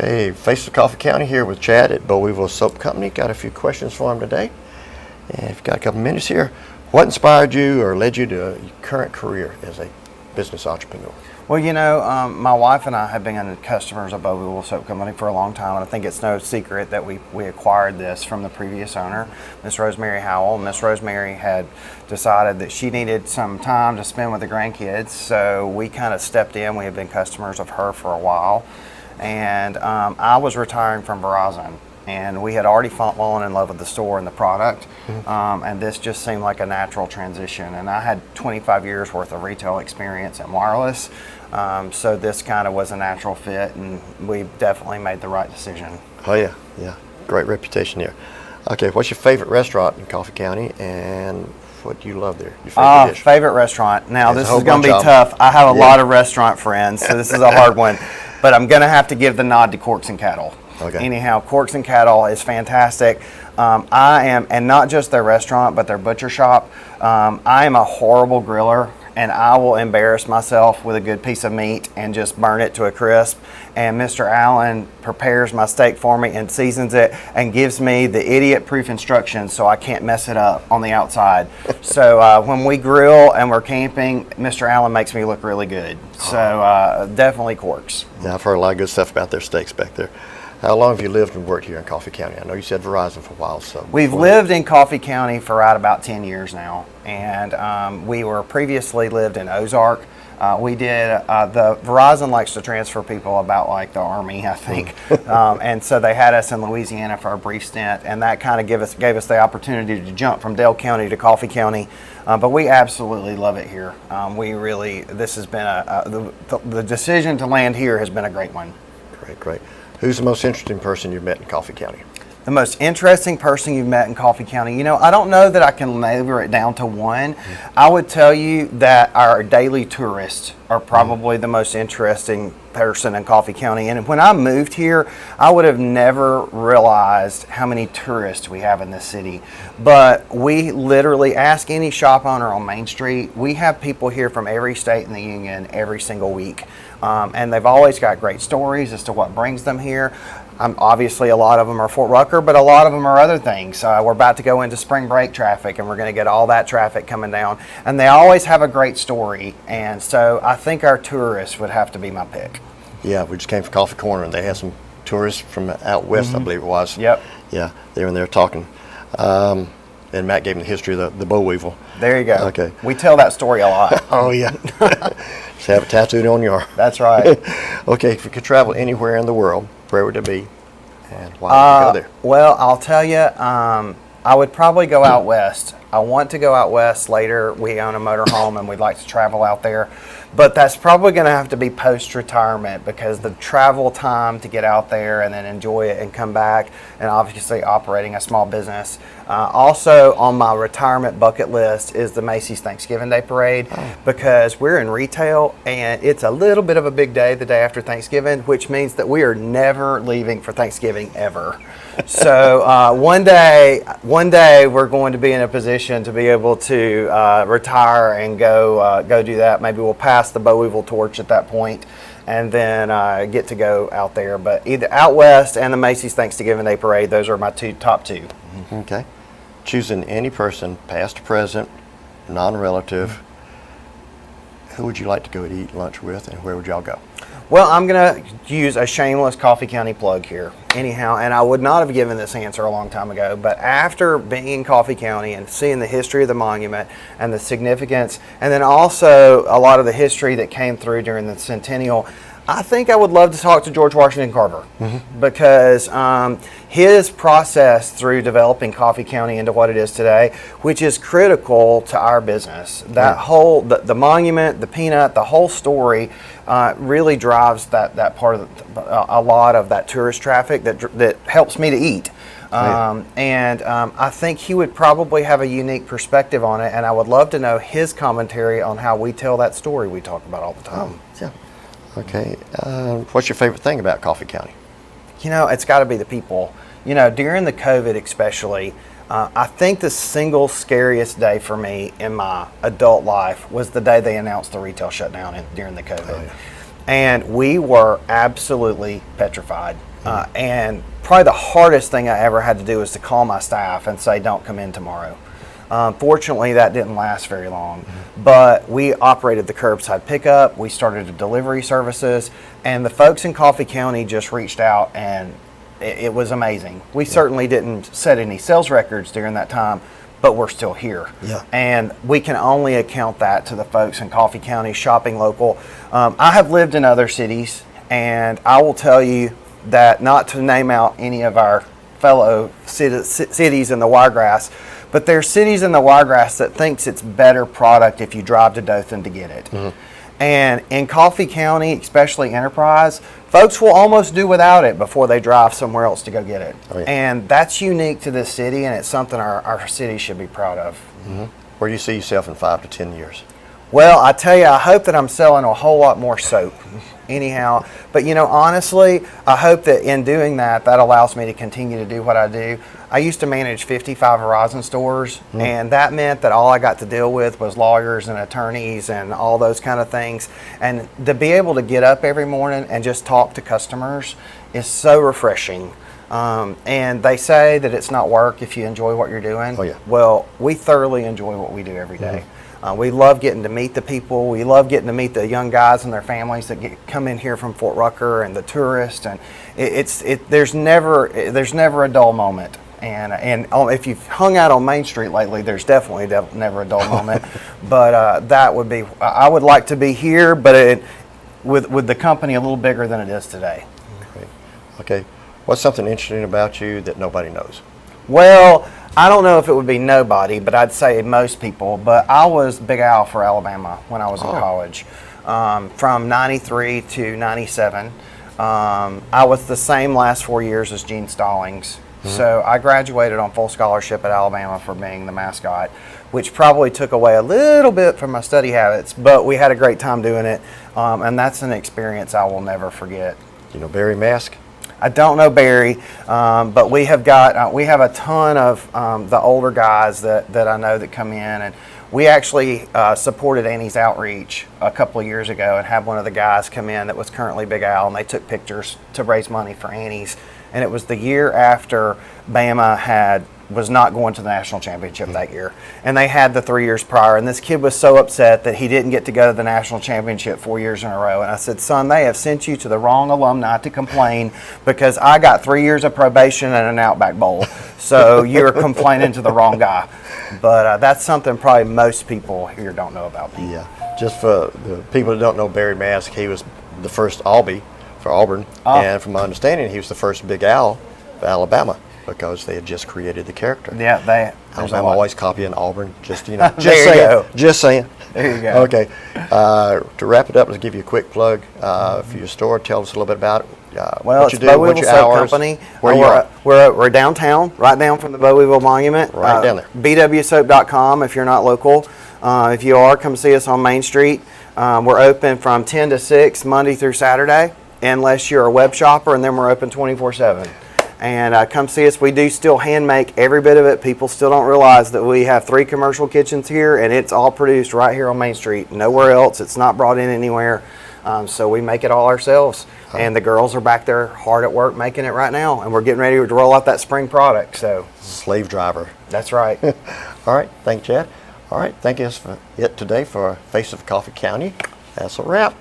Okay, Face of Coffee County here with Chad at Boll Weevil Soap Company. Got a few questions for him today. And if you've got a couple minutes here, what inspired you or led you to your current career as a business entrepreneur? Well, my wife and I have been customers of Boll Weevil Soap Company for a long time, and I think it's no secret that we acquired this from the previous owner, Miss Rosemary Howell. Miss Rosemary had decided that she needed some time to spend with the grandkids, so we kind of stepped in. We had been customers of her for a while, and I was retiring from Verizon. And we had already fallen in love with the store and the product, and this just seemed like a natural transition. And I had 25 years worth of retail experience in wireless, so this kind of was a natural fit, and we definitely made the right decision. Oh yeah, great reputation here. Okay, what's your favorite restaurant in Coffee County, and what do you love there? Your favorite dish? Favorite restaurant. Now There's this is going to be tough. I have a lot of restaurant friends, so this is a hard one, but I'm going to have to give the nod to Corks and Cattle. Okay. Anyhow, Corks and Cattle is fantastic. I am, and not just their restaurant, but their butcher shop. I am a horrible griller, and I will embarrass myself with a good piece of meat and just burn it to a crisp. And Mr. Allen prepares my steak for me and seasons it and gives me the idiot-proof instructions so I can't mess it up on the outside. So when we grill and we're camping, Mr. Allen makes me look really good. So definitely Corks. Yeah, I've heard a lot of good stuff about their steaks back there. How long have you lived and worked here in Coffee County? I know you said Verizon for a while. So we've lived in Coffee County for right about 10 years now, and we were previously lived in Ozark. We did, the Verizon likes to transfer people about like the Army, I think. And so they had us in Louisiana for a brief stint, and that kind of gave us the opportunity to jump from Dale County to Coffee County. But we absolutely love it here. This has been the decision to land here has been a great one. Great. Who's the most interesting person you've met in Coffee County? The most interesting person you've met in Coffee County? I don't know that I can narrow it down to one. I would tell you that our daily tourists are probably the most interesting person in Coffee County. And when I moved here, I would have never realized how many tourists we have in this city. But we literally, ask any shop owner on Main Street, we have people here from every state in the union every single week. And they've always got great stories as to what brings them here. Obviously, a lot of them are Fort Rucker, but a lot of them are other things. We're about to go into spring break traffic, and we're going to get all that traffic coming down. And they always have a great story. And so I think our tourists would have to be my pick. Yeah, we just came from Coffee Corner, and they had some tourists from out west, I believe it was. Yep. Yeah, they were in there talking. And Matt gave them the history of the Boll Weevil. There you go. Okay. We tell that story a lot. Oh, yeah. Just have it tattooed on your arm. That's right. Okay, if you could travel anywhere in the world, where would it be, and why would you go there? Well, I'll tell you, I would probably go out west. I want to go out west later. We own a motorhome, and we'd like to travel out there. But that's probably going to have to be post-retirement, because the travel time to get out there and then enjoy it and come back, and obviously operating a small business. Also on my retirement bucket list is the Macy's Thanksgiving Day Parade, because we're in retail, and it's a little bit of a big day the day after Thanksgiving, which means that we are never leaving for Thanksgiving ever. So one day we're going to be in a position to be able to retire and go do that. Maybe we'll pass the Boll Weevil torch at that point, and then get to go out there. But either out west and the Macy's Thanksgiving Day Parade, those are my top two. Okay. Choosing any person, past or present, non-relative, who would you like to go to eat lunch with, and where would y'all go? Well, I'm going to use a shameless Coffee County plug here. Anyhow, and I would not have given this answer a long time ago, but after being in Coffee County and seeing the history of the monument and the significance, and then also a lot of the history that came through during the centennial, I think I would love to talk to George Washington Carver, because his process through developing Coffee County into what it is today, which is critical to our business. That whole, the monument, the peanut, the whole story really drives that part of a lot of that tourist traffic that helps me to eat. I think he would probably have a unique perspective on it, and I would love to know his commentary on how we tell that story we talk about all the time. Yeah. Okay. What's your favorite thing about Coffee County? It's got to be the people. During the COVID especially, I think the single scariest day for me in my adult life was the day they announced the retail shutdown during the COVID. And we were absolutely petrified. And probably the hardest thing I ever had to do was to call my staff and say, don't come in tomorrow. Fortunately, that didn't last very long, but we operated the curbside pickup. We started the delivery services, and the folks in Coffee County just reached out, and it was amazing. We certainly didn't set any sales records during that time, but we're still here. Yeah. And we can only account that to the folks in Coffee County shopping local. I have lived in other cities, and I will tell you that, not to name out any of our fellow cities in the Wiregrass, but there's cities in the Wiregrass that thinks it's better product if you drive to Dothan to get it. And in Coffee County, especially Enterprise, folks will almost do without it before they drive somewhere else to go get it. Oh, yeah. And that's unique to this city, and it's something our city should be proud of. Where do you see yourself in 5 to 10 years? Well, I tell you, I hope that I'm selling a whole lot more soap. Anyhow, but honestly, I hope that in doing that, that allows me to continue to do what I do. I used to manage 55 Verizon stores, and that meant that all I got to deal with was lawyers and attorneys and all those kind of things. And to be able to get up every morning and just talk to customers is so refreshing. And they say that it's not work if you enjoy what you're doing. Oh, yeah. Well, we thoroughly enjoy what we do every day. We love getting to meet the people. We love getting to meet the young guys and their families that come in here from Fort Rucker, and the tourists. And there's never a dull moment. And if you've hung out on Main Street lately, there's definitely never a dull moment. But that would be. I would like to be here, but with the company a little bigger than it is today. Okay. What's something interesting about you that nobody knows? Well, I don't know if it would be nobody, but I'd say most people. But I was Big Al for Alabama when I was in college, from '93 to '97. I was the same last 4 years as Gene Stallings. So I graduated on full scholarship at Alabama for being the mascot, which probably took away a little bit from my study habits, but we had a great time doing it, and that's an experience I will never forget. You know Barry Mask? I don't know Barry, but we have a ton of the older guys that I know that come in, and we actually supported Annie's Outreach a couple of years ago and had one of the guys come in that was currently Big Al, and they took pictures to raise money for Annie's. And it was the year after Bama was not going to the national championship that year. And they had the 3 years prior. And this kid was so upset that he didn't get to go to the national championship 4 years in a row. And I said, son, they have sent you to the wrong alumni to complain, because I got 3 years of probation and an Outback Bowl. So you're complaining to the wrong guy. But that's something probably most people here don't know about me. Yeah. Just for the people that don't know Barry Mask, he was the first Albie for Auburn, and from my understanding, he was the first Big Al for Alabama, because they had just created the character. Yeah, Alabama always copying Auburn. Just there saying. you go. Just saying. There you go. Okay. To wrap it up, let's give you a quick plug for your store. Tell us a little bit about it. Well, what it's you do, Boll what's Weevil your Soap hours, Company. where you are. We're downtown, right down from the Boll Weevil Monument. Right down there. BWSoap.com if you're not local. If you are, come see us on Main Street. We're open from 10 to 6 Monday through Saturday, unless you're a web shopper, and then we're open 24/7. And come see us. We do still hand make every bit of it. People still don't realize that we have 3 commercial kitchens here, and it's all produced right here on Main Street, nowhere else. It's not brought in anywhere. So we make it all ourselves. And the girls are back there hard at work making it right now, and we're getting ready to roll out that spring product. So Slave driver. that's right. All right. Thank you, Chad. All right. Thank you for it today for Face of Coffee County. That's a wrap.